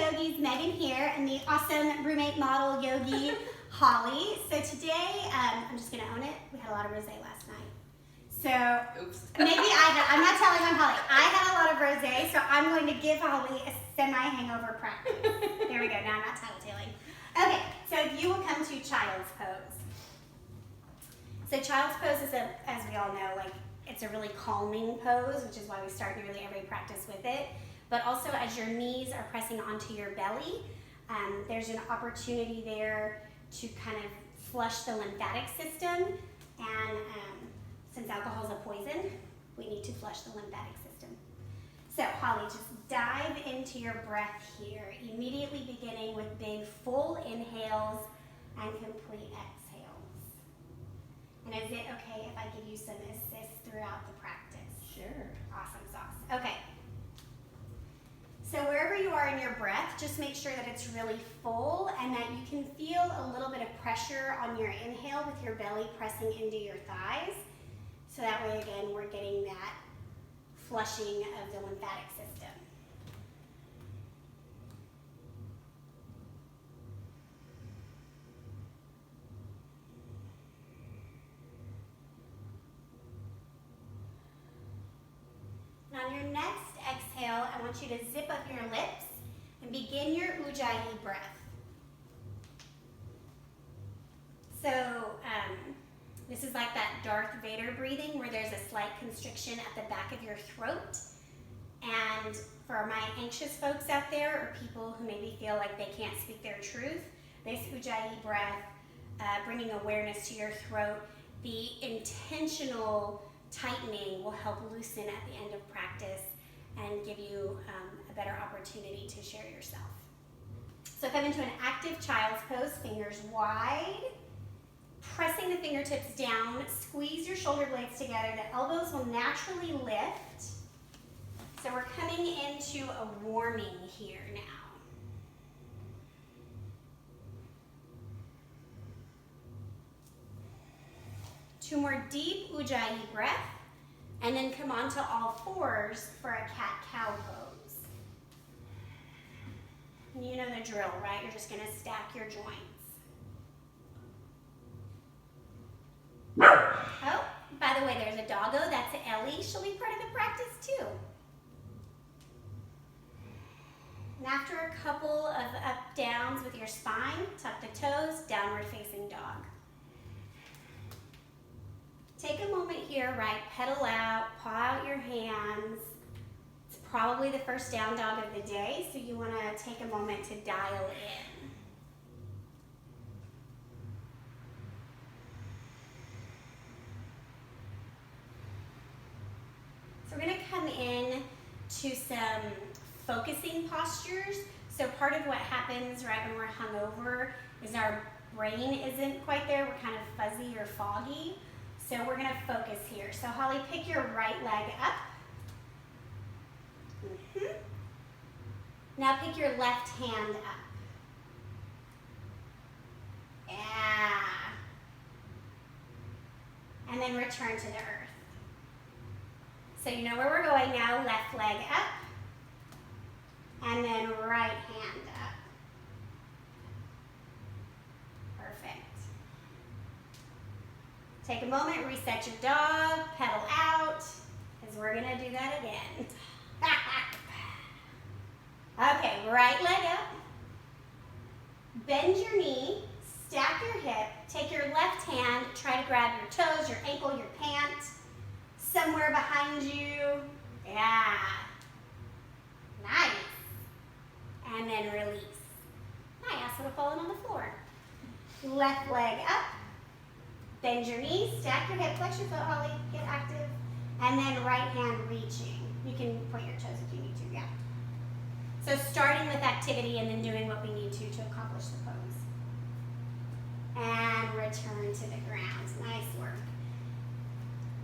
Yogis, Megan here, and the awesome roommate model yogi, Holly. So today, I'm just gonna own it. We had a lot of rosé last night. So maybe I'm not telling on Holly. I had a lot of rosé, so I'm going to give Holly a semi-hangover practice. There we go, now I'm not tattletaling. Okay, so you will come to child's pose. So child's pose is, as we all know, it's a really calming pose, which is why we start nearly every practice with it. But also as your knees are pressing onto your belly, there's an opportunity there to kind of flush the lymphatic system. And since alcohol is a poison, we need to flush the lymphatic system. So Holly, just dive into your breath here, immediately beginning with big full inhales and complete exhales. And is it okay if I give you some assist throughout the practice? Sure. Awesome sauce. Okay. So wherever you are in your breath, just make sure that it's really full and that you can feel a little bit of pressure on your inhale with your belly pressing into your thighs. So that way, again, we're getting that flushing of the lymphatic system. On your next exhale, I want you to zip up your lips and begin your Ujjayi breath. So this is like that Darth Vader breathing where there's a slight constriction at the back of your throat. And for my anxious folks out there or people who maybe feel like they can't speak their truth, this Ujjayi breath, bringing awareness to your throat, the intentional tightening will help loosen at the end of practice and give you a better opportunity to share yourself. So come into an active child's pose, fingers wide, pressing the fingertips down, squeeze your shoulder blades together. The elbows will naturally lift. So we're coming into a warming here now. 2 more deep Ujjayi breath, and then come onto all fours for a cat-cow pose. You know the drill, right? You're just gonna stack your joints. Oh, by the way, there's a doggo. That's Ellie. She'll be part of the practice too. And after a couple of up-downs with your spine, tuck the toes, downward facing dog. Take a moment here, right? Pedal out, paw out your hands. It's probably the first down dog of the day, so you want to take a moment to dial in. So we're going to come in to some focusing postures. So part of what happens right when we're hungover is our brain isn't quite there. We're kind of fuzzy or foggy. So we're going to focus here. So Holly, pick your right leg up. Now pick your left hand up. Yeah. And then return to the earth. So you know where we're going now. Left leg up. And then right hand up. Perfect. Take a moment, reset your dog, pedal out, because we're going to do that again. Okay, right leg up. Bend your knee, stack your hip, take your left hand, try to grab your toes, your ankle, your pant, somewhere behind you. Yeah. Nice. And then release. My ass would have fallen on the floor. Left leg up. Bend your knees, stack your hip, flex your foot, Holly, get active. And then right hand reaching. You can point your toes if you need to, yeah. So starting with activity and then doing what we need to accomplish the pose. And return to the ground. Nice work.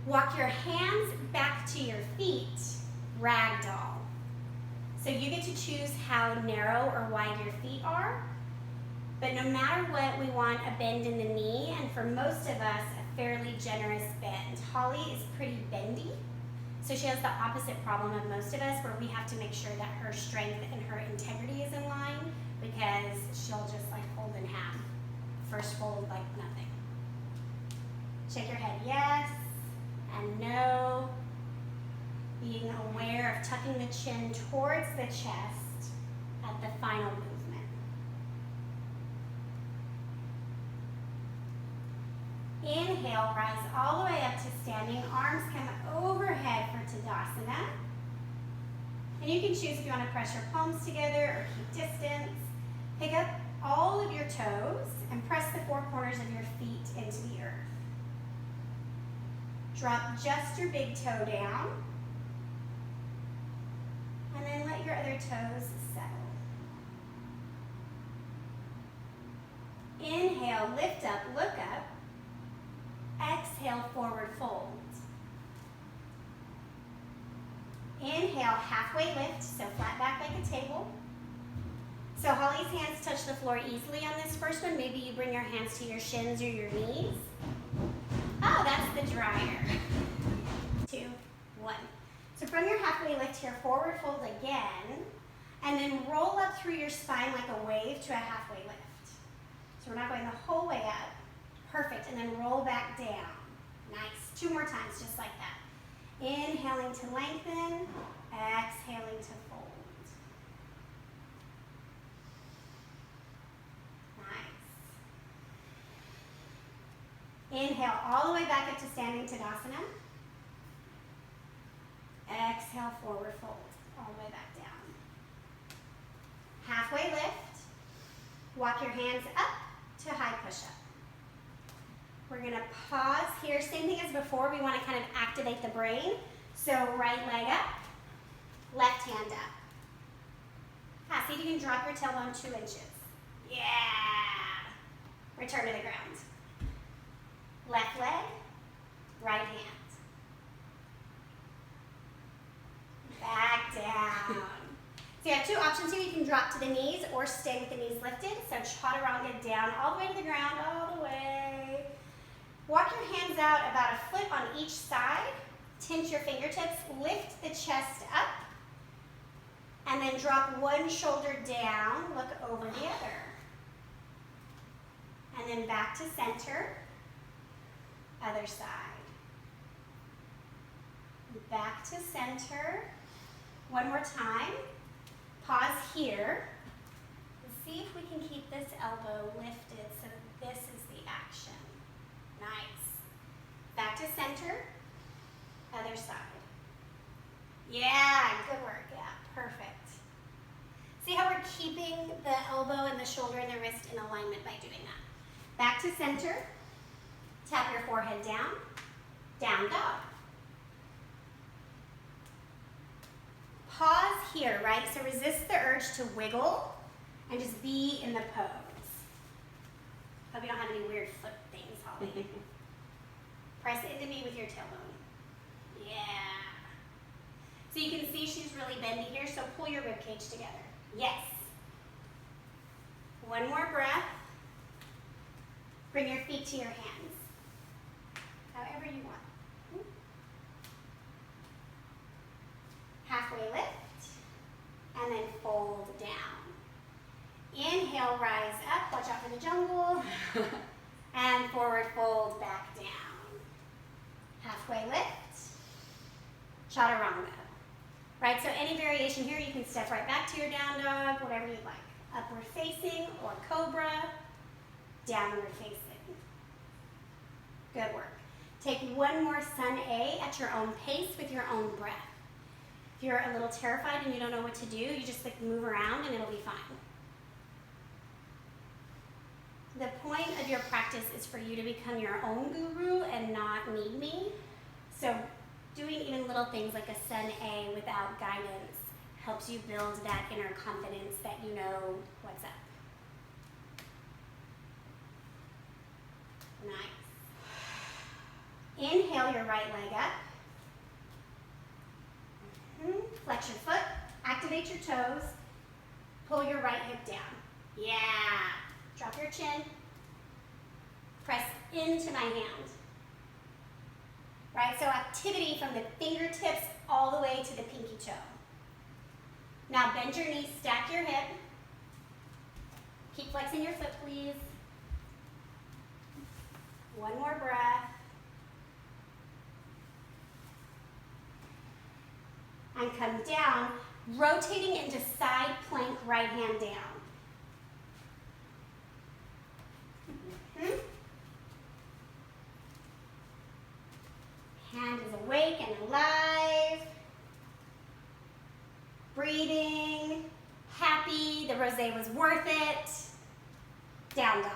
Walk your hands back to your feet, ragdoll. So you get to choose how narrow or wide your feet are. But no matter what, we want a bend in the knee, and for most of us, a fairly generous bend. Holly is pretty bendy, so she has the opposite problem of most of us, where we have to make sure that her strength and her integrity is in line. reverse fold like nothing. Shake your head yes and no. Being aware of tucking the chin towards the chest at the final movement. Inhale, rise all the way up to standing. Arms come overhead for Tadasana. And you can choose if you want to press your palms together or keep distance. Pick up all of your toes and press the four corners of your feet into the earth. Drop just your big toe down. And then let your other toes settle. Inhale, lift up, look up. Exhale, forward fold. Inhale, halfway lift, so flat back like a table. So Holly's hands touch the floor easily on this first one. Maybe you bring your hands to your shins or your knees. Oh, that's the dryer. 2, 1. So from your halfway lift here, forward fold again, and then roll up through your spine like a wave to a halfway lift. So we're not going the whole way up. Perfect, and then roll back down. Nice, 2 more times, just like that. Inhaling to lengthen, exhaling to fold. Nice. Inhale all the way back up to standing Tadasana. Exhale, forward fold, all the way back down. Halfway lift. Walk your hands up to high push-up. We're gonna pause here. Same thing as before. We wanna kind of activate the brain. So right leg up, left hand up. See if you can drop your tailbone 2 inches. Yeah. Return to the ground. Left leg, right hand. Back down. So you have 2 options here. You can drop to the knees or stay with the knees lifted. So chaturanga down all the way to the ground, all the way. Walk your hands out about a foot on each side. Tinge your fingertips. Lift the chest up. And then drop one shoulder down. Look over the other. And then back to center. Other side. Back to center. One more time. Pause here. And see if we can keep this elbow lifted so this is the action. Nice. Back to center. Other side. Yeah, good work. Yeah, perfect. See how we're keeping the elbow and the shoulder and the wrist in alignment by doing that. Back to center. Tap your forehead down. Down dog. Pause here, right? So resist the urge to wiggle and just be in the pose. Hope you don't have any weird foot things, Holly. Press into me with your tailbone. Yeah. So you can see she's really bendy here, so pull your rib cage together. Yes. One more breath. Bring your feet to your hands. However you want. Halfway lift, and then fold down. Inhale, rise up, watch out for the jungle, and forward fold back down. Halfway lift, chaturanga. Right, so any variation here, you can step right back to your down dog, whatever you'd like. Upward facing or cobra, downward facing. Good work. Take one more sun A at your own pace with your own breath. If you're a little terrified and you don't know what to do, you just like move around and it'll be fine. The point of your practice is for you to become your own guru and not need me. So doing even little things like a sun A without guidance helps you build that inner confidence that you know what's up. Nice. Inhale your right leg up. Flex your foot, activate your toes, pull your right hip down. Yeah. Drop your chin. Press into my hand. Right, so activity from the fingertips all the way to the pinky toe. Now bend your knees, stack your hip. Keep flexing your foot, please. One more breath. And come down, rotating into side plank, right hand down. Hand is awake and alive. Breathing, happy, the rosé was worth it. Down dog.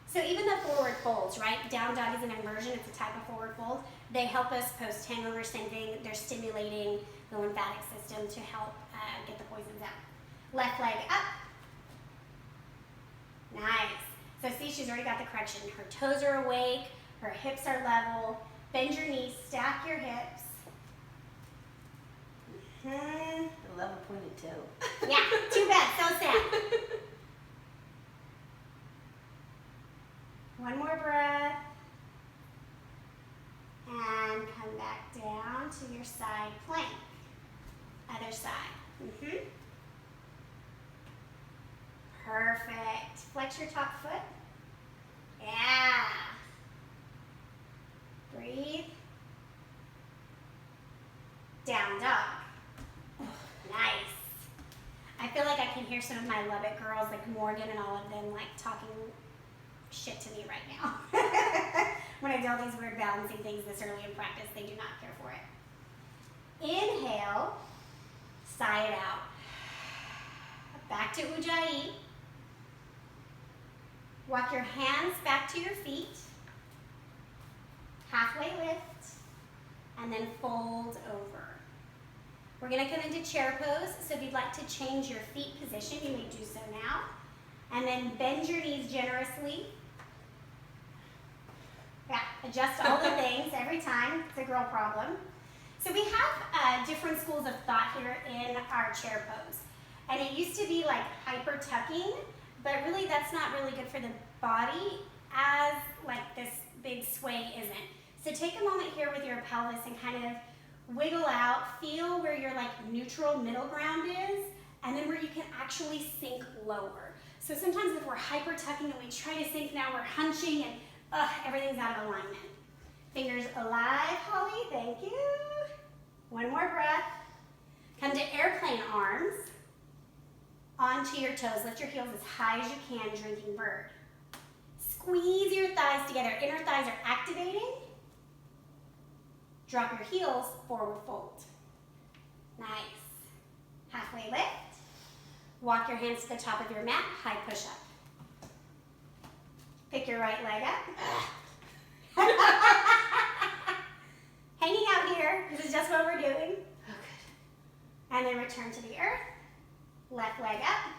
So even the forward folds, right? Down dog is an inversion, it's a type of forward fold. They help us post hangover, same thing. They're stimulating the lymphatic system to help get the poisons out. Left leg up. Nice. So see, she's already got the correction. Her toes are awake, her hips are level. Bend your knees, stack your hips. A level pointed toe. Yeah, too bad, so sad. One more breath. And come back down to your side plank. Other side. Perfect. Flex your top foot. Yeah. Breathe. Down dog. Nice. I feel like I can hear some of my Lubbock girls, like Morgan and all of them, like talking shit to me right now. When I do all these weird balancing things this early in practice, they do not care for it. Inhale, sigh it out. Back to Ujjayi. Walk your hands back to your feet. Halfway lift, and then fold over. We're gonna come into chair pose, so if you'd like to change your feet position, you may do so now. And then bend your knees generously. Yeah, adjust all the things every time. It's a girl problem. So we have different schools of thought here in our chair pose. And it used to be like hyper tucking, but really that's not really good for the body as like this big sway isn't. So take a moment here with your pelvis and kind of wiggle out, feel where your like neutral middle ground is, and then where you can actually sink lower. So sometimes if we're hyper tucking and we try to sink, now we're hunching and everything's out of alignment. Fingers alive, Holly, thank you. One more breath. Come to airplane arms. Onto your toes, lift your heels as high as you can, drinking bird. Squeeze your thighs together, inner thighs are activating. Drop your heels, forward fold. Nice. Halfway lift. Walk your hands to the top of your mat, high push up. Pick your right leg up. Hanging out here, this is just what we're doing. Oh, good. And then return to the earth. Left leg up.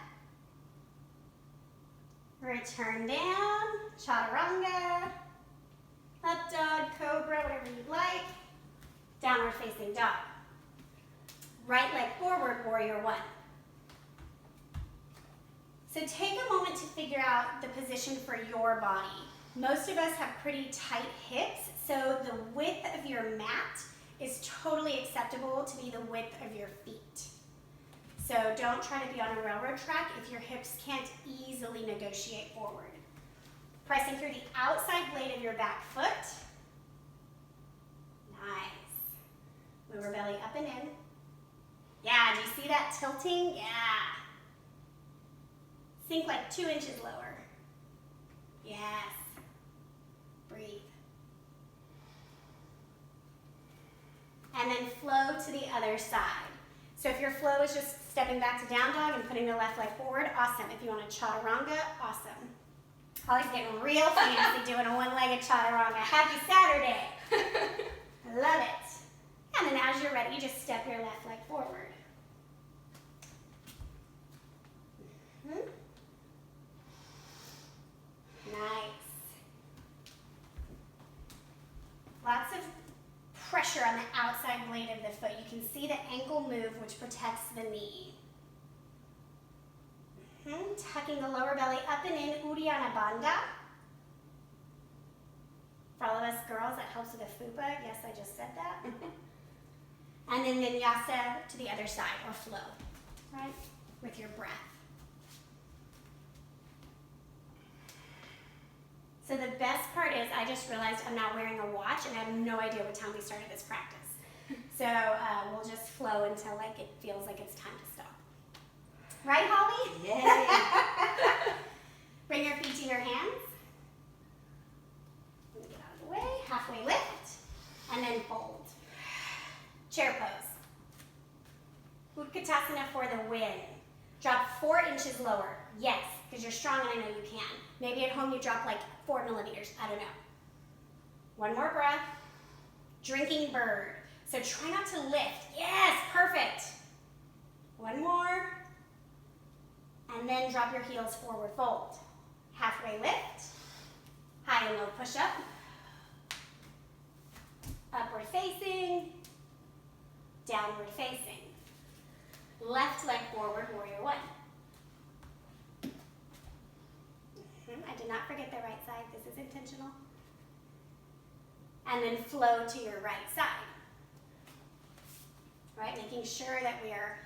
Return down. Chaturanga. Up dog, cobra, whatever you'd like. Downward facing dog. Right leg forward, warrior one. So take a moment to figure out the position for your body. Most of us have pretty tight hips, so the width of your mat is totally acceptable to be the width of your feet. So don't try to be on a railroad track if your hips can't easily negotiate forward. Pressing through the outside blade of your back foot. Nice. Lower belly up and in. Yeah, do you see that tilting? Yeah. Sink like 2 inches lower. Yes. Breathe. And then flow to the other side. So if your flow is just stepping back to down dog and putting the left leg forward, awesome. If you want a chaturanga, awesome. Holly's getting real fancy doing a one-legged chaturanga. Happy Saturday. I love it. And then as you're ready, just step your left leg forward. Nice. Lots of pressure on the outside blade of the foot. You can see the ankle move, which protects the knee. Tucking the lower belly up and in, Uddiyana Bandha. For all of us girls, that helps with the fupa. Yes, I just said that. And then vinyasa to the other side, or flow, right? With your breath. So the best part is I just realized I'm not wearing a watch and I have no idea what time we started this practice. So we'll just flow until like it feels like it's time to stop. Right, Holly? Yay! Bring your feet to your hands. Get out of the way. Halfway lift. And then fold. Chair pose. Utkatasana for the win. Drop 4 inches lower. Yes, because you're strong and I know you can. Maybe at home you drop like 4 millimeters. I don't know. One more breath. Drinking bird. So try not to lift. Yes, perfect. One more. And then drop your heels forward fold. Halfway lift. High and low push up. Upward facing. Downward facing. Left leg forward, warrior one. I did not forget the right side. This is intentional. And then flow to your right side. Right, making sure that we are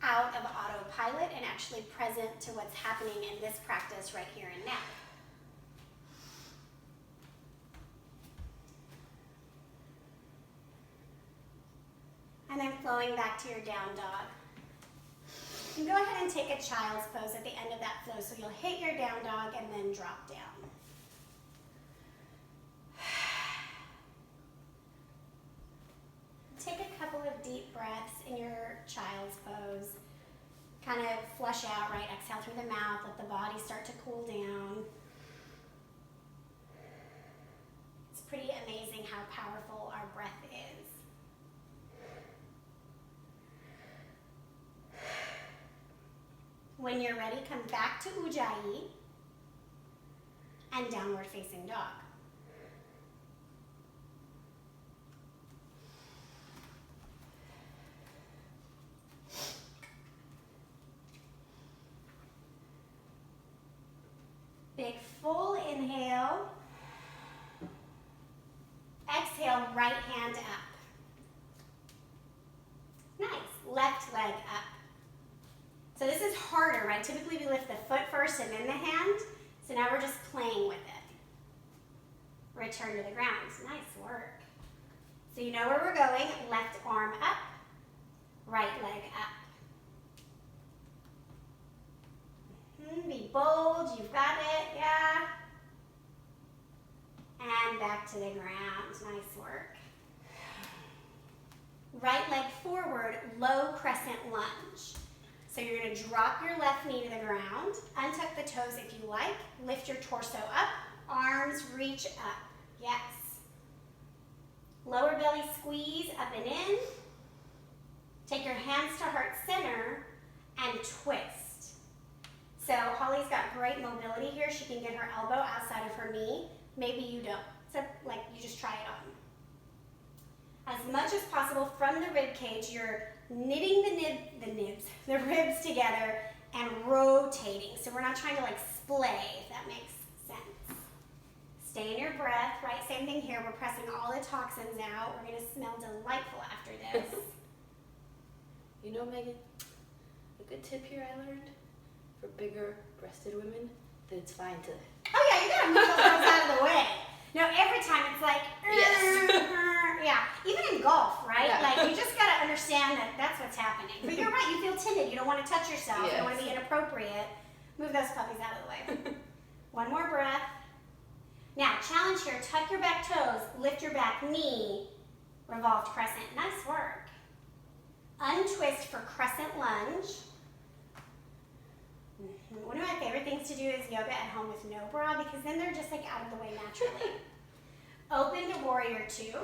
out of autopilot and actually present to what's happening in this practice right here and now. And then flowing back to your down dog. You can go ahead and take a child's pose at the end of that flow. So you'll hit your down dog and then drop down. Take a couple of deep breaths in your child's pose. Kind of flush out, right? Exhale through the mouth. Let the body start to cool down. It's pretty amazing how powerful our breath is. When you're ready, come back to Ujjayi and downward facing dog. Big full inhale. Exhale, right hand up. Nice. Left leg up. So this is harder, right? Typically we lift the foot first and then the hand. So now we're just playing with it. Return to the ground. Nice work. So you know where we're going. Left arm up. Right leg up. Be bold, you've got it, yeah. And back to the ground, nice work. Right leg forward, low crescent lunge. So you're gonna drop your left knee to the ground, untuck the toes if you like, lift your torso up, arms reach up, yes. Lower belly squeeze up and in. Take your hands to heart center and twist. So Holly's got great mobility here. She can get her elbow outside of her knee. Maybe you don't. So like you just try it on. As much as possible from the rib cage, you're knitting the ribs together and rotating. So we're not trying to like splay, if that makes sense. Stay in your breath, right? Same thing here. We're pressing all the toxins out. We're gonna smell delightful after this. You know, Megan, a good tip here I learned for bigger breasted women, that it's fine to... Oh yeah, you gotta move those arms out of the way. No, every time it's like, Yes. Yeah, even in golf, right? Yeah. Like you just gotta understand that that's what's happening. But you're right, you feel timid, you don't wanna touch yourself, you don't wanna be inappropriate. Move those puppies out of the way. One more breath. Now, challenge here, tuck your back toes, lift your back knee, revolved crescent, nice work. Untwist for crescent lunge. One of my favorite things to do is yoga at home with no bra because then they're just like out of the way naturally. Open to warrior two.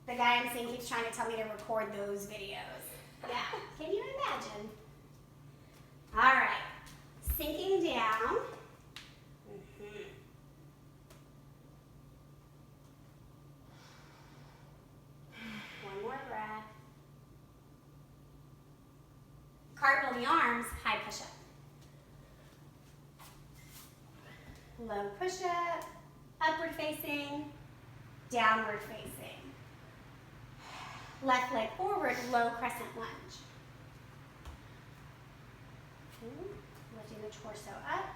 The guy I'm seeing keeps trying to tell me to record those videos. Yeah, can you imagine? All right, sinking down. One more breath. Cartwheel the arms, high push-up. Low push-up, upward facing, downward facing. Left leg forward, low crescent lunge. Lifting the torso up.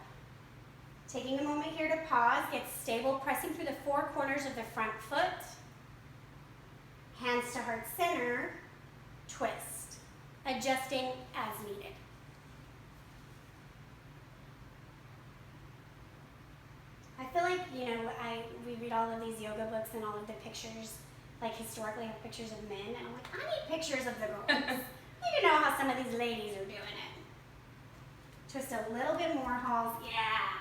Taking a moment here to pause, get stable, pressing through the four corners of the front foot. Hands to heart center, twist, adjusting as needed. I feel like, we read all of these yoga books and all of the pictures, like historically have pictures of men, and I'm like, I need pictures of the girls. I need to know how some of these ladies are doing it. Twist a little bit more, Halls. Yeah.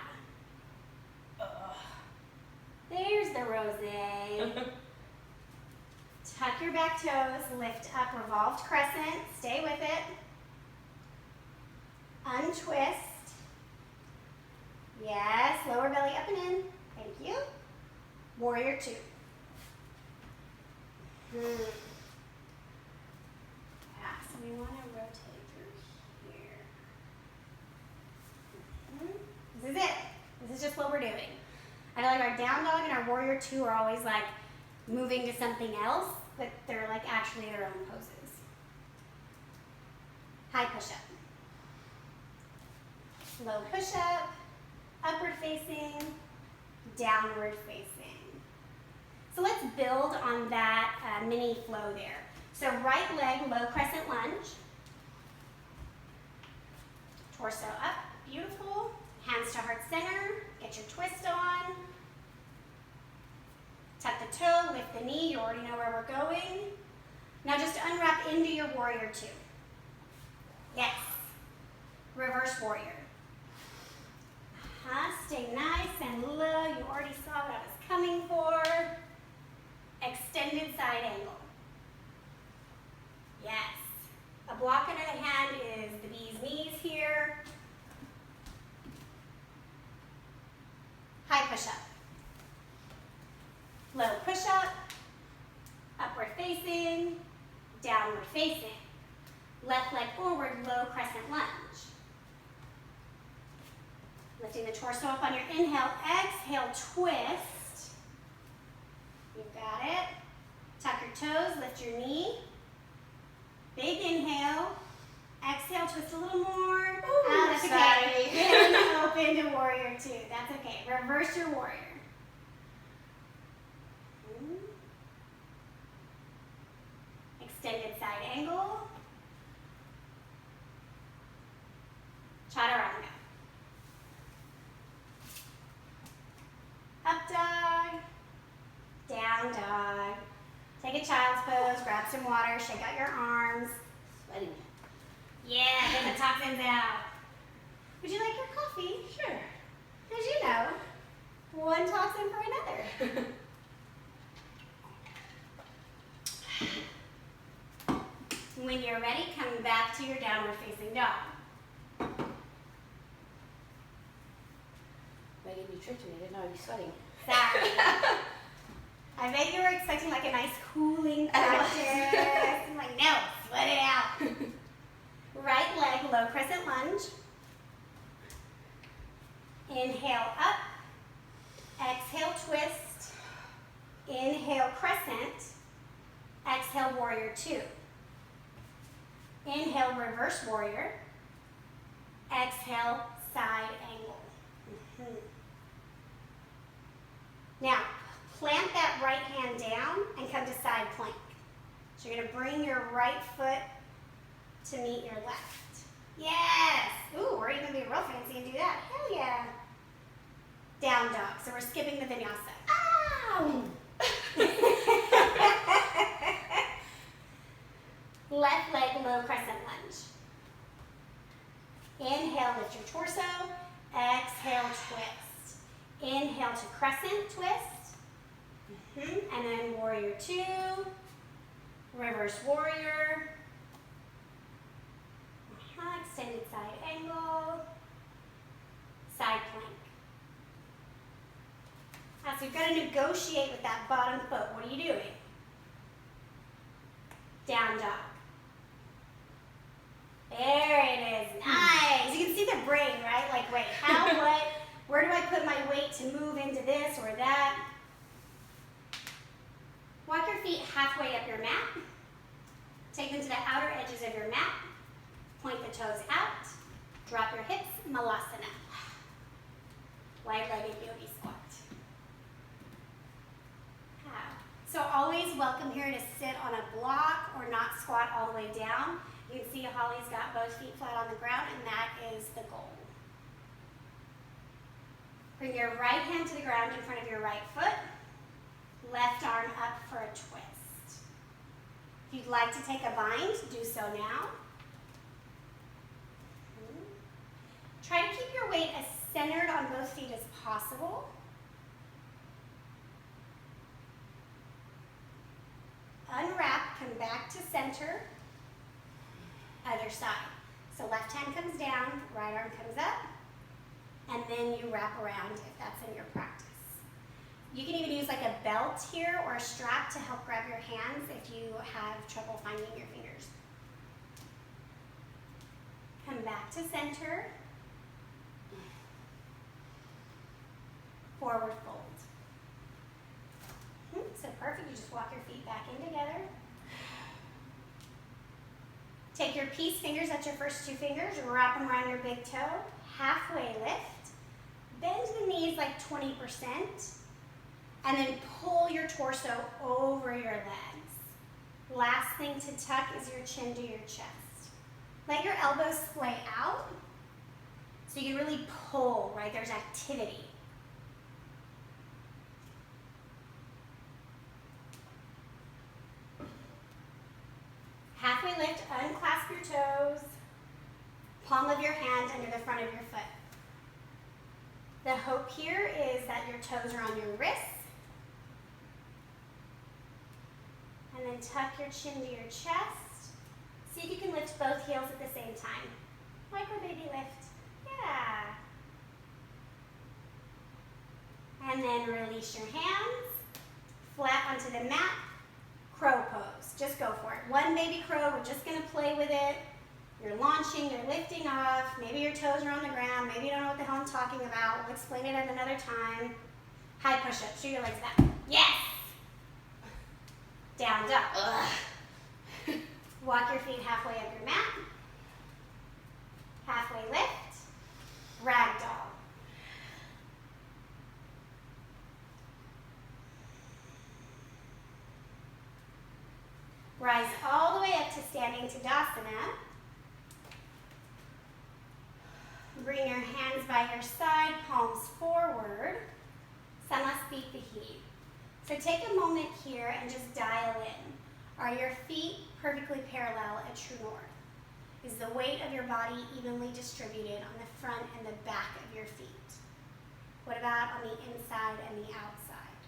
There's the rosé. Tuck your back toes, lift up, revolved crescent, stay with it. Untwist. Yes, lower belly up and in. Thank you. Warrior two. Yeah, so we want to rotate through here. This is it. This is just what we're doing. I feel like our down dog and our warrior two are always like moving to something else, but they're like actually their own poses. High push-up. Low push-up, upward facing, downward facing. So let's build on that mini flow there. So right leg, low crescent lunge. Torso up, beautiful. Hands to heart center, get your twist on. Tuck the toe, lift the knee, you already know where we're going. Now just unwrap into your warrior two. Yes. Reverse warrior. Stay nice and low, you already saw what I was coming for. Extended side angle. Yes. A block under the hand is the bee's knees here. High push-up. Low push-up. Upward facing. Downward facing. Left leg forward, low crescent lunge. Lifting the torso up on your inhale. Exhale, twist. You got it. Tuck your toes, lift your knee. Big inhale. Exhale, twist a little more. Ooh, that's sorry. okay. And open to warrior two. That's okay. Reverse your warrior. Extended side angle. Chaturanga. Up dog. Down dog. Take a child's pose, grab some water, shake out your arms. Sweating. Yeah, get the toxins out. Would you like your coffee? Sure. Because one toxin for another. When you're ready, come back to your downward facing dog. Megan, you tricked me. I didn't know I'd be sweating. Sorry. I bet you were expecting like a nice cooling practice. I'm like, no, sweat it out. Right leg, low crescent lunge. Inhale up. Exhale, twist. Inhale, crescent. Exhale, warrior two. Inhale, reverse warrior. Exhale, side angle. Now, plant that right hand down and come to side plank. So you're going to bring your right foot to meet your left. Yes! Ooh, we're even going to be real fancy and do that. Hell yeah. Down dog. So we're skipping the vinyasa. Ow! Left leg, low crescent lunge. Inhale, lift your torso. Exhale, twist. Inhale to crescent, twist. And then warrior two. Reverse warrior. Extended side angle. Side plank. So you've got to negotiate with that bottom foot. What are you doing? Down dog. There it is. Nice. You can see the brain, right? Like, wait, how, what, where do I put my weight to move into this or that? Walk your feet halfway up your mat. Take them to the outer edges of your mat. Point the toes out. Drop your hips, malasana. wide-legged yogi squat. So always welcome here to sit on a block or not squat all the way down. You can see Holly's got both feet flat on the ground, and that is the goal. Bring your right hand to the ground in front of your right foot. Left arm up for a twist. If you'd like to take a bind, do so now. Try to keep your weight as centered on both feet as possible. Unwrap, come back to center. Other side. So left hand comes down, right arm comes up, and then you wrap around if that's in your practice. You can even use like a belt here or a strap to help grab your hands if you have trouble finding your fingers. Come back to center. Forward fold. So perfect, you just walk your feet back in together. Take your peace fingers, that's your first two fingers, wrap them around your big toe, halfway lift, bend the knees like 20%, and then pull your torso over your legs. Last thing to tuck is your chin to your chest. Let your elbows splay out so you can really pull, right? There's activity. Halfway lift, unclasp your toes, palm of your hand under the front of your foot. The hope here is that your toes are on your wrists. And then tuck your chin to your chest. See if you can lift both heels at the same time. Micro baby lift. Yeah. And then release your hands. Flat onto the mat. Crow pose. Just go for it. One baby crow. We're just going to play with it. You're launching, you're lifting off. Maybe your toes are on the ground. Maybe you don't know what the hell I'm talking about. We'll explain it at another time. High push-up. Shoot your legs back. Yes! Down dog. Walk your feet halfway up your mat. Halfway lift. Ragdoll. Rise all the way up to standing Tadasana. Bring your hands by your side, palms forward. Samaspitihi. So take a moment here and just dial in. Are your feet perfectly parallel at true north? Is the weight of your body evenly distributed on the front and the back of your feet? What about on the inside and the outside?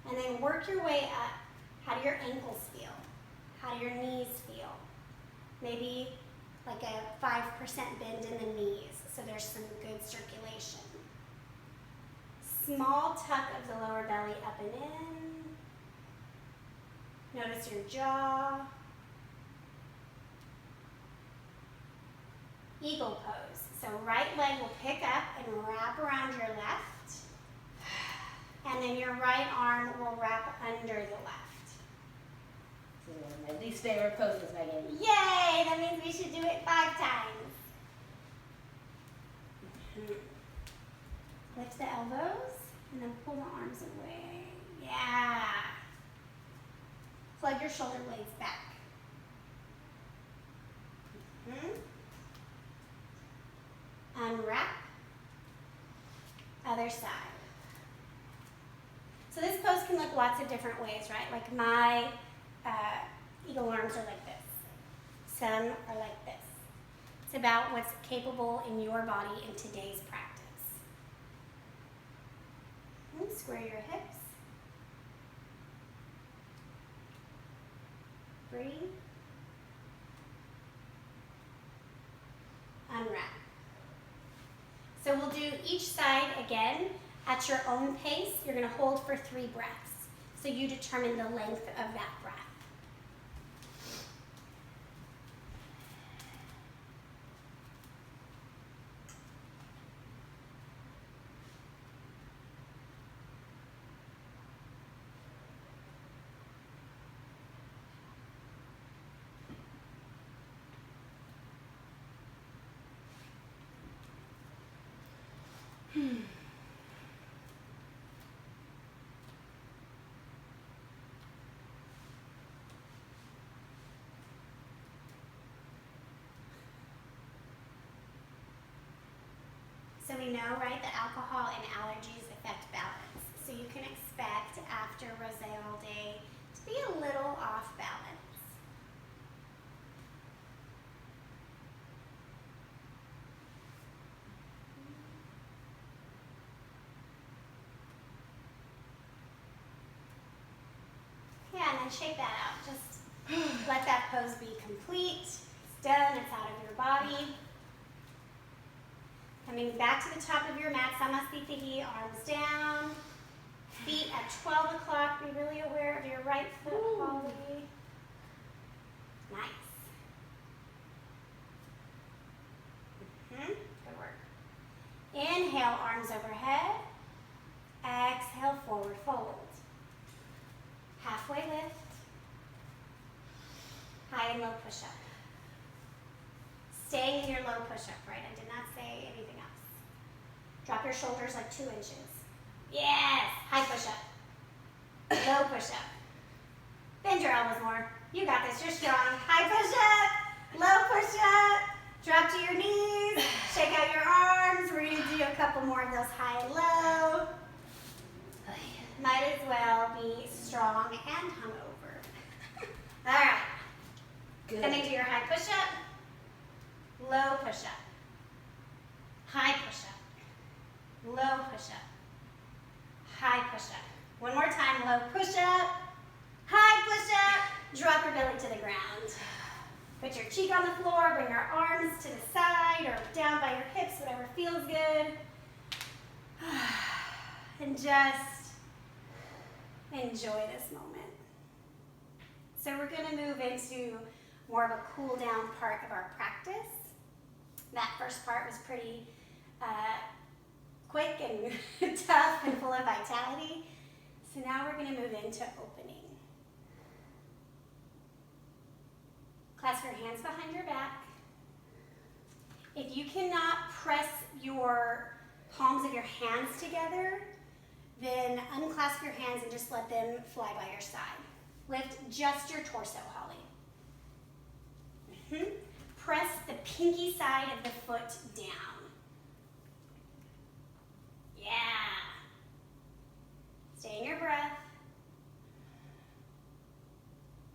And then work your way up. How do your ankles feel? How do your knees feel? Maybe like a 5% bend in the knees, so there's some good circulation. Small tuck of the lower belly up and in. Notice your jaw. Eagle pose. So right leg will pick up and wrap around your left. And then your right arm will wrap under the left. This is one of my least favorite poses, Megan. Yay! That means we should do it 5 times. Lift the elbows and then pull the arms away. Yeah. Plug your shoulder blades back. Unwrap. Other side. So this pose can look lots of different ways, right? Like my eagle arms are like this. Some are like this. It's about what's capable in your body in today's practice. Square your hips. Breathe. Unwrap. So we'll do each side again at your own pace. You're going to hold for 3 breaths. So you determine the length of that breath. we know, right, that alcohol and allergies affect balance. So you can expect after rosé all day to be a little off balance. Yeah, and then shake that out. Just let that pose be complete. It's done, it's out of your body. Coming back to the top of your mat, Samasthiti, arms down. Feet at 12 o'clock. Be really aware of your right foot, Holly. Nice. Good work. Inhale, arms overhead. Exhale, forward fold. Halfway lift. High and low push-up. Staying in your low push-up, right? I did not say anything else. Drop your shoulders like 2 inches. Yes! High push-up. Low push-up. Bend your elbows more. You got this. You're strong. High push-up. Low push-up. Drop to your knees. Shake out your arms. We're going to do a couple more of those high and low. Might as well be strong and hungover. All right. Good. Coming to your high push-up. Low push-up. High push-up. Low push-up. High push-up. One more time, low push-up. High push-up. Drop your belly to the ground. Put your cheek on the floor. Bring your arms to the side or down by your hips, whatever feels good. And just enjoy this moment. So we're going to move into more of a cool down part of our practice. That first part was pretty quick and tough and full of vitality. So now we're going to move into opening. Clasp your hands behind your back. If you cannot press your palms of your hands together, then unclasp your hands and just let them fly by your side. Lift just your torso, Holly. Press the pinky side of the foot down. Yeah. Stay in your breath.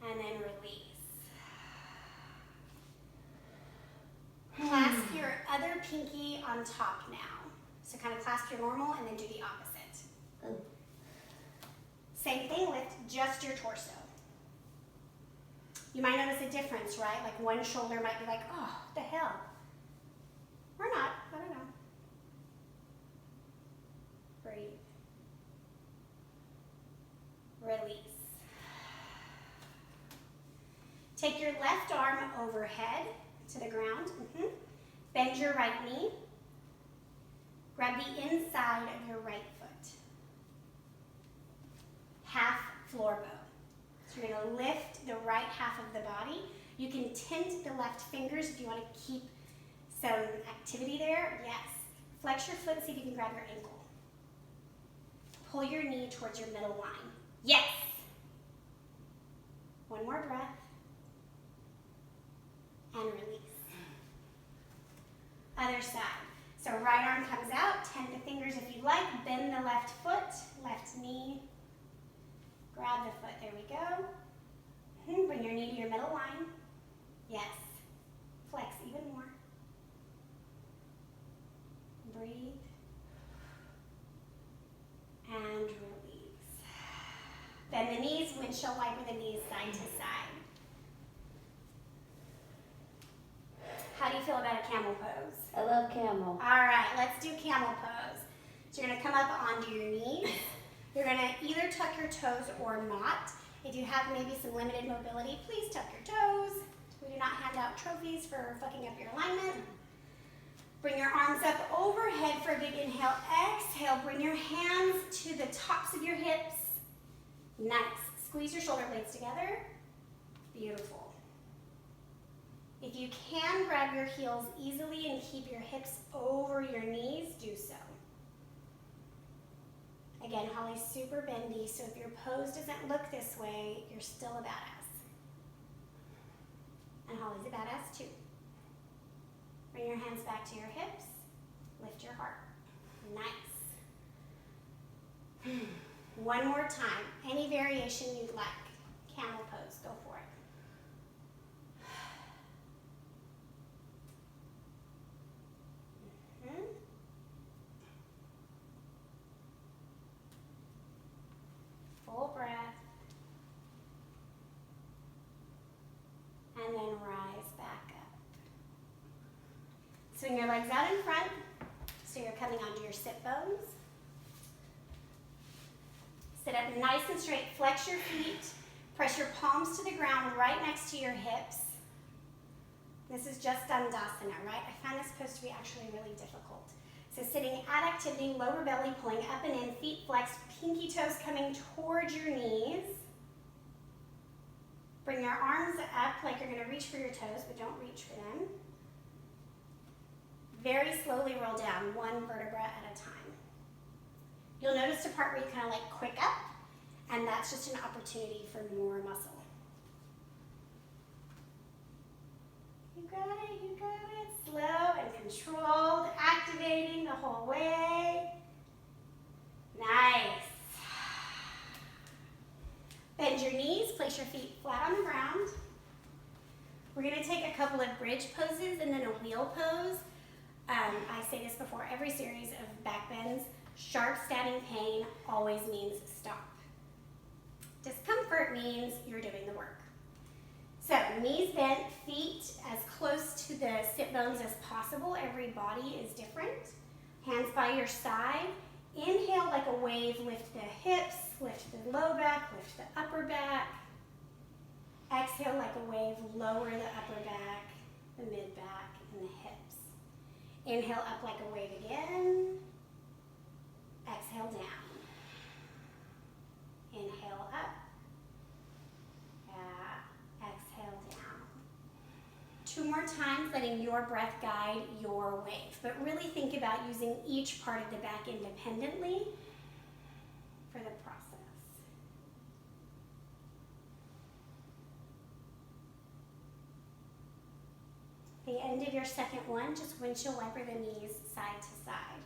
And then release. Clasp your other pinky on top now. So kind of clasp your normal and then do the opposite. Same thing, lift just your torso. You might notice a difference, right? Like one shoulder might be like, oh, what the hell? Or not, I don't know. Breathe. Release. Take your left arm overhead to the ground. Bend your right knee. Grab the inside of your right foot. Half floor bow. So you're going to lift the right half of the body. You can tint the left fingers if you want to keep some activity there. Yes. Flex your foot and see if you can grab your ankle. Pull your knee towards your middle line. Yes. One more breath. And release. Other side. So right arm comes out, tend the fingers if you like, bend the left foot, left knee, grab the foot, there we go. Bring your knee to your middle line. Yes. Flex even more. Breathe. And release. Bend the knees, windshield wiper the knees side to side. How do you feel about a camel pose? I love camel. All right, let's do camel pose. So you're going to come up onto your knees. You're going to either tuck your toes or not. If you have maybe some limited mobility, please tuck your toes. We do not hand out trophies for fucking up your alignment. Bring your arms up overhead for a big inhale. Exhale, bring your hands to the tops of your hips. Nice. Squeeze your shoulder blades together. Beautiful. If you can grab your heels easily and keep your hips over your knees, do so. Again, Holly's super bendy, so if your pose doesn't look this way, you're still a badass. And Holly's a badass too. Bring your hands back to your hips. Lift your heart. Nice. One more time. Any variation you'd like. Camel pose. Go for it. Full breath. And then rise back up. Swing your legs out in front, so you're coming onto your sit bones. Sit up nice and straight. Flex your feet. Press your palms to the ground right next to your hips. This is just Dandasana, right? I find this supposed to be actually really difficult. So sitting at activity, lower belly pulling up and in, feet flexed, pinky toes coming towards your knees. Bring your arms up like you're going to reach for your toes, but don't reach for them. Very slowly roll down, one vertebra at a time. You'll notice the part where you kind of like quick up, and that's just an opportunity for more muscle. You got it, you got it. Slow and controlled, activating the whole way. Nice. Bend your knees, place your feet flat on the ground. We're going to take a couple of bridge poses and then a wheel pose. I say this before every series of back bends. Sharp stabbing pain always means stop. Discomfort means you're doing the work. So knees bent, feet as close to the sit bones as possible. Every body is different. Hands by your side. Inhale like a wave, lift the hips, lift the low back, lift the upper back. Exhale like a wave, lower the upper back, the mid back, and the hips. Inhale up like a wave again. Exhale down. Inhale up. Exhale down. 2 more times, letting your breath guide your wave. But really think about using each part of the back independently for the process. The end of your second one, just windshield wiper the knees side to side.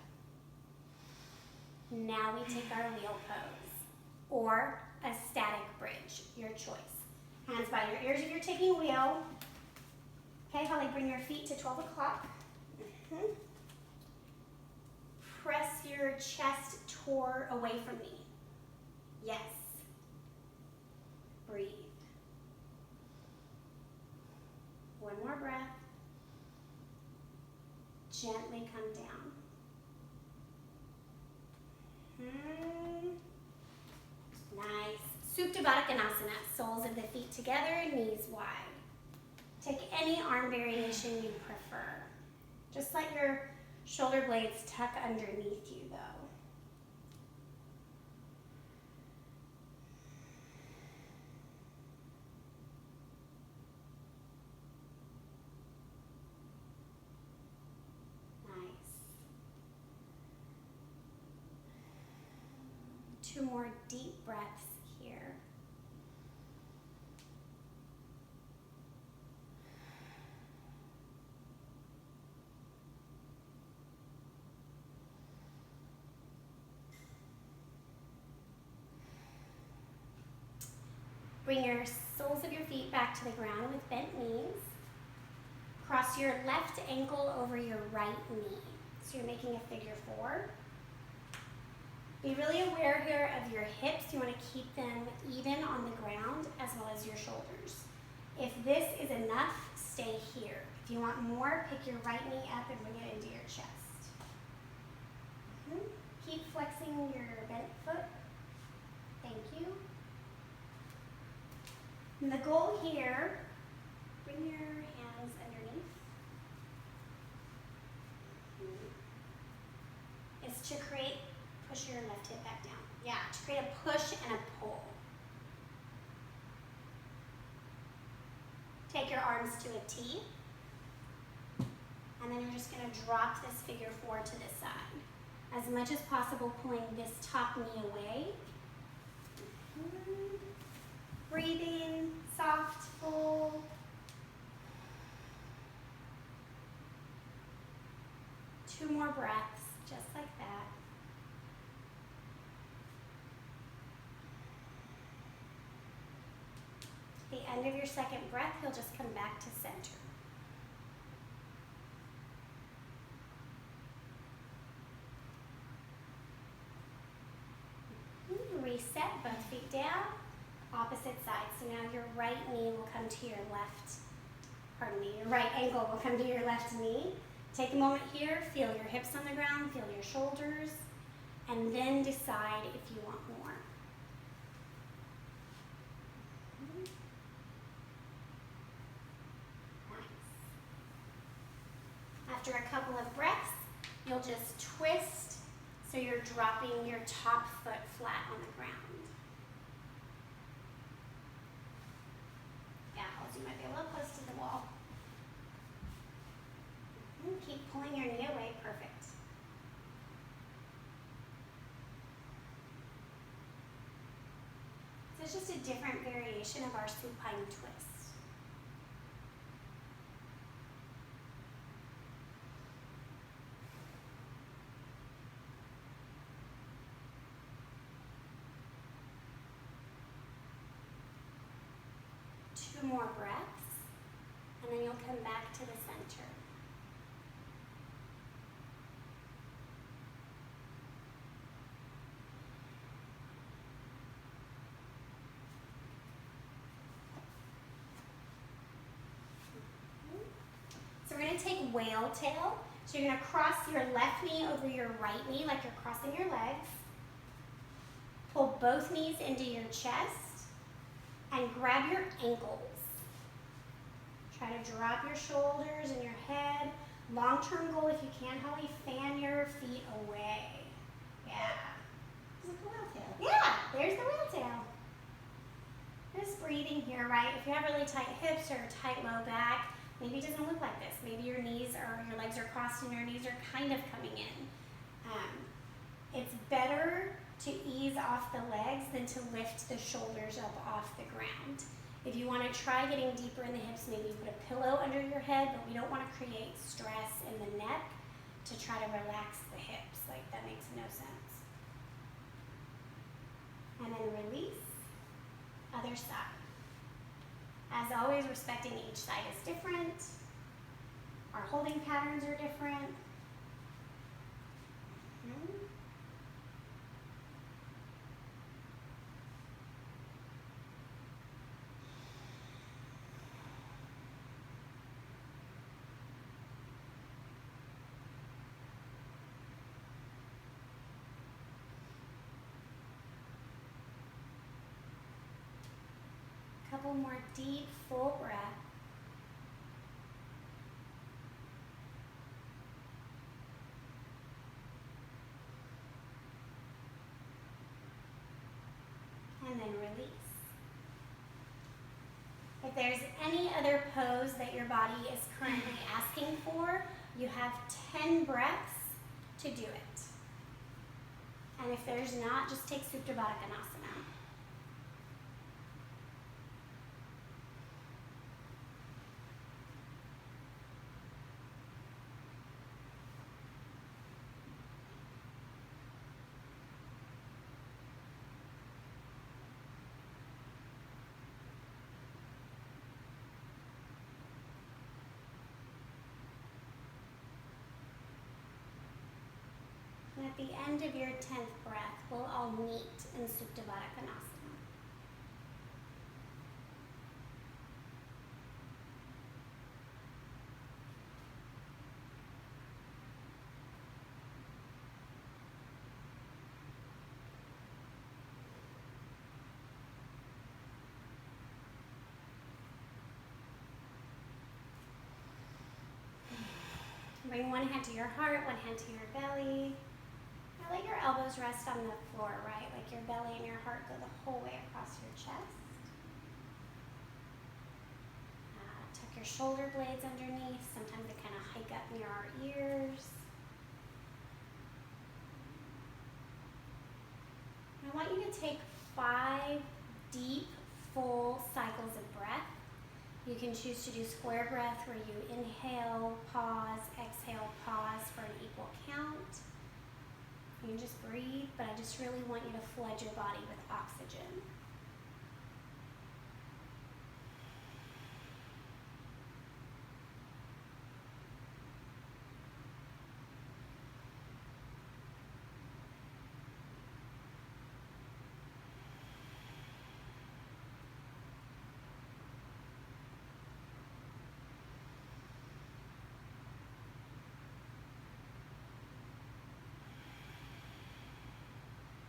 Now we take our wheel pose or a static bridge, your choice. Hands by your ears if you're taking wheel. Okay, Holly, bring your feet to 12 o'clock. Press your chest toward away from me. Yes. Breathe. One more breath. Gently come down. Nice. Supta Baddha Konasana. Soles of the feet together, knees wide. Take any arm variation you prefer. Just let your shoulder blades tuck underneath you, though. Nice. 2 more deep breaths here. Bring your soles of your feet back to the ground with bent knees. Cross your left ankle over your right knee. So you're making a figure 4. Be really aware here of your hips. You want to keep them even on the ground as well as your shoulders. If this is enough, stay here. If you want more, pick your right knee up and bring it into your chest. Keep flexing your bent foot. Thank you. And the goal here, bring your hands underneath, is to push your left hip back down. Yeah, to create a push and a pull. Take your arms to a T, and then you're just going to drop this figure 4 to the side. As much as possible, pulling this top knee away. Breathing, soft, full. Two more breaths, just like that. At the end of your second breath, you'll just come back to center. Reset, both feet down, opposite side. So now your right knee will come to your left, pardon me, your right ankle will come to your left knee. Take a moment here, feel your hips on the ground, feel your shoulders, and then decide if you want more. Nice. After a couple of breaths, you'll just twist so you're dropping your top foot flat on the ground. Yeah, you might be a little close to the wall. Keep pulling your knee away, perfect. So it's just a different variation of our supine twist. Two more breaths, and then you'll come back to the center. So we're going to take whale tail. So you're going to cross your left knee over your right knee like you're crossing your legs. Pull both knees into your chest and grab your ankles. Try to drop your shoulders and your head. Long-term goal, if you can, Holly, fan your feet away. Yeah. It's like a whale tail. Yeah, there's the whale tail. Just breathing here, right? If you have really tight hips or a tight low back, maybe it doesn't look like this. Maybe your knees or your legs are crossed and your knees are kind of coming in. It's better to ease off the legs than to lift the shoulders up off the ground. If you want to try getting deeper in the hips, maybe put a pillow under your head, but we don't want to create stress in the neck to try to relax the hips. Like, that makes no sense. And then release, other side. As always, respecting each side is different. Our holding patterns are different. Couple more deep, full breaths. And then release. If there's any other pose that your body is currently asking for, you have 10 breaths to do it. And if there's not, just take Supta Baddha Konasana. And at the end of your 10th breath, we'll all meet in Supta Baddha Konasana. Bring one hand to your heart, one hand to your belly. Now let your elbows rest on the floor, right? Like your belly and your heart go the whole way across your chest. Tuck your shoulder blades underneath. Sometimes they kind of hike up near our ears. I want you to take 5 deep, full cycles of breath. You can choose to do square breath where you inhale, pause, exhale, pause for an equal count. You can just breathe, but I just really want you to flood your body with oxygen.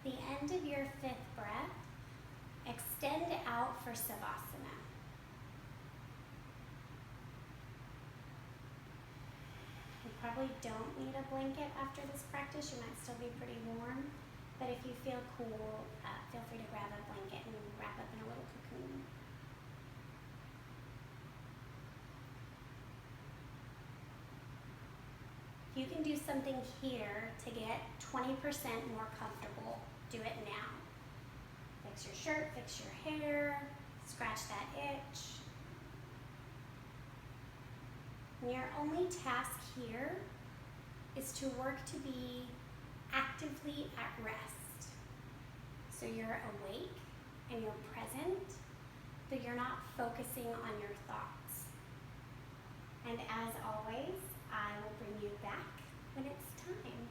The end of your 5th breath, extend out for savasana. You probably don't need a blanket after this practice. You might still be pretty warm, but if you feel cool, feel free to grab a blanket and wrap up in a little cocoon. If you can do something here to get 20% more comfortable, do it now. Fix your shirt, fix your hair, scratch that itch. And your only task here is to work to be actively at rest. So you're awake and you're present, but you're not focusing on your thoughts. And as always, I will bring you back when it's time.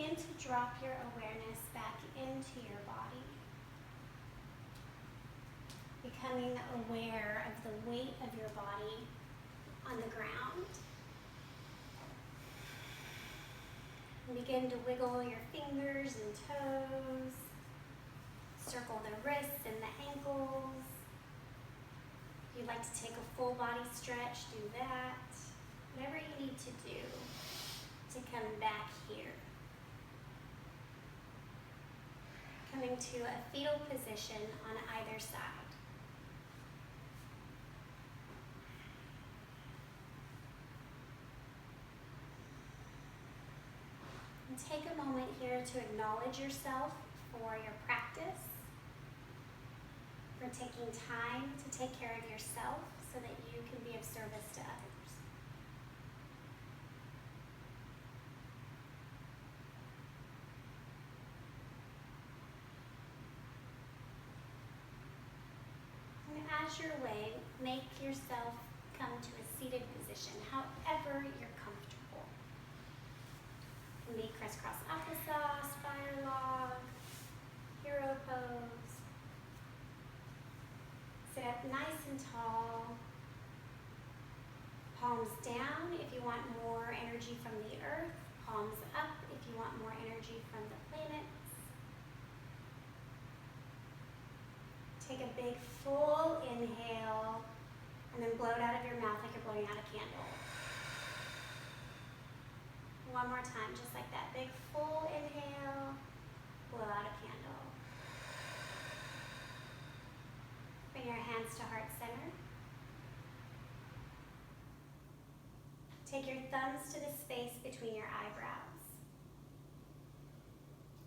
begin to drop your awareness back into your body, becoming aware of the weight of your body on the ground. And begin to wiggle your fingers and toes, circle the wrists and the ankles. If you'd like to take a full body stretch, do that. Whatever you need to do to come back here. Coming to a fetal position on either side. And take a moment here to acknowledge yourself for your practice, for taking time to take care of yourself so that you can be of service to others. And as your way, make yourself come to a seated position, however you're comfortable. It can be crisscross applesauce, fire log, hero pose. Sit up nice and tall. Palms down if you want more energy from the earth. Palms up if you want more energy from the planets. Take a big full inhale and then blow it out of your mouth like you're blowing out a candle. One more time, just like that. Big full inhale, blow out a candle. Bring your hands to heart center. Take your thumbs to the space between your eyebrows.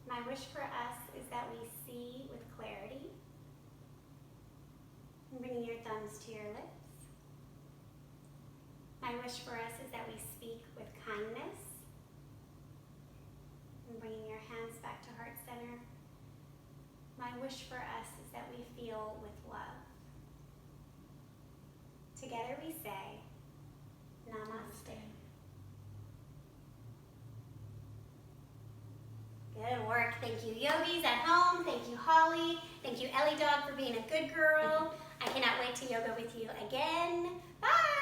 My wish for us is that we see with clarity. And bringing your thumbs to your lips. My wish for us is that we speak with kindness. And bringing your hands back to heart center. My wish for us is that we feel with love. Together we say, Namaste. Good work. Thank you, yogis at home. Thank you, Holly. Thank you, Ellie Dog, for being a good girl. I cannot wait to yoga with you again. Bye.